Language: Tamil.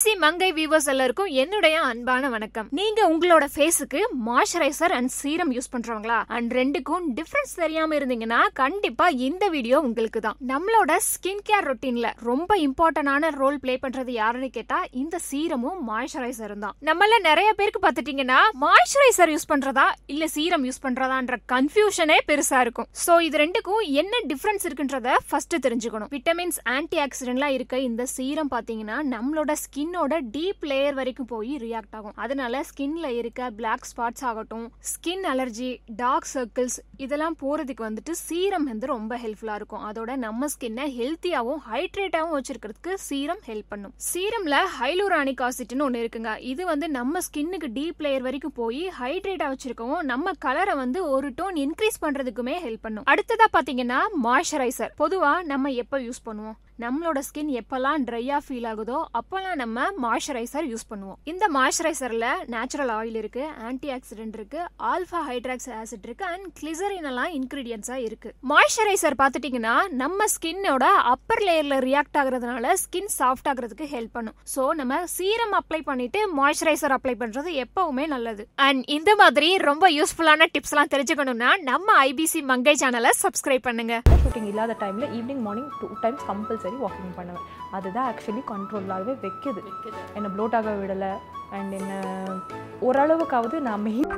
மங்கை வியூவர்ஸ் எல்லாருக்கும் என்னுடைய அன்பான வணக்கம். நீங்க உங்களோட ஃபேஸுக்கு மாய்ஸ்சரைசர் அண்ட் சீரம் யூஸ் பண்றவங்களா அண்ட் ரெண்டுக்கும் டிஃபரன்ஸ் தெரியாம இருந்தீங்கன்னா கண்டிப்பா இந்த வீடியோ உங்களுக்கு தான். நம்மளோட ஸ்கின் கேர் ரொட்டீன்ல ரொம்ப இம்பார்ட்டன்டான ரோல் பிளே பண்றது யாருன்னு கேட்டா இந்த சீரமும் மாய்ஸ்சரைசரும் தான். நம்மள நிறைய பேருக்கு பாத்துட்டீங்கன்னா மாய்ஸ்சரைசர் யூஸ் பண்றதா இல்ல சீரம் யூஸ் பண்றதான்ற கன்ஃபியூஷனே பெருசா இருக்கும். சோ இது ரெண்டுக்கும் என்ன டிஃபரன்ஸ் இருக்குன்றத ஃபர்ஸ்ட் தெரிஞ்சுக்கணும். விட்டமின்ஸ், ஆன்டி ஆக்சிடென்ட்லாம் இருக்க இந்த சீரம் பாத்தீங்கன்னா நம்மளோட ஸ்கின்னோட டீப் லேயர் வரைக்கும் போய் ரியாக்ட் ஆகும். அதனால ஸ்கின்ல இருக்க பிளாக் ஸ்பாட்ஸ் ஆகட்டும், ஸ்கின் அலர்ஜி, டார்க் சர்க்கிள்ஸ் இதெல்லாம் போறதுக்கு வந்துட்டு சீரம் வந்து ரொம்ப ஹெல்ப்ஃபுல்லா இருக்கும். அதோட நம்ம ஸ்கின்னை ஹெல்த்தியாவும் ஹைட்ரேட்டாவும் வச்சிருக்கிறதுக்கு சீரம் ஹெல்ப் பண்ணும். சீரம்ல ஹைலூரானிக் ஆசிட்னு ஒன்னு இருக்குங்க. இது வந்து நம்ம ஸ்கின்னுக்கு டீப் லேயர் வரைக்கும் போய் ஹைட்ரேட்டா வச்சிருக்கவும் நம்ம கலரை வந்து ஒரு டோன் இன்க்ரீஸ் பண்றதுக்குமே ஹெல்ப் பண்ணும். அடுத்ததா பாத்தீங்கன்னா மாய்ஸ்சரைசர். பொதுவா நம்ம எப்ப யூஸ் பண்ணுவோம்? நம்மளோட ஸ்கின் எப்பெல்லாம் ட்ரையா ஃபீல் ஆகுதோ அப்பெல்லாம் நம்ம மாய்ஸ்சரைசர் யூஸ் பண்ணுவோம். இந்த மாய்ஸ்சரைசர்ல நேச்சுரல் ஆயில் இருக்கு, ஆன்டி ஆக்சிடென்ட் இருக்கு, ஆல்பா ஹைட்ராக்ஸ் ஆசிட் இருக்கு அண்ட் கிளிசரின் எல்லாம் இன்கிரீடியன்ஸா இருக்கு. மாய்ஸ்சரைசர் பாத்துட்டீங்கன்னா நம்ம ஸ்கின்னோட அப்பர் லேயர்ல ரியாக்ட் ஆகுறதுனால ஸ்கின் சாஃப்ட் ஆகுறதுக்கு ஹெல்ப் பண்ணும். சோ நம்ம சீரம் அப்ளை பண்ணிட்டு மாய்ஸ்சரைசர் அப்ளை பண்றது எப்பவுமே நல்லது. அண்ட் இந்த மாதிரி ரொம்ப யூஸ்ஃபுல்லான டிப்ஸ் எல்லாம் தெரிஞ்சுக்கணும்னா நம்ம ஐபிசி மங்கை சேனலை சப்ஸ்கிரைப் பண்ணுங்க. ஷூட்டிங் இல்லாத டைமில் evening morning 2 times compulsory walking பண்ணுவேன். அதுதான் ஆக்சுவலி கண்ட்ரோலாகவே வைக்குது. என்னை ப்ளோட் ஆக விடலை அண்ட் என்ன ஓரளவுக்காவது நான் மெயின்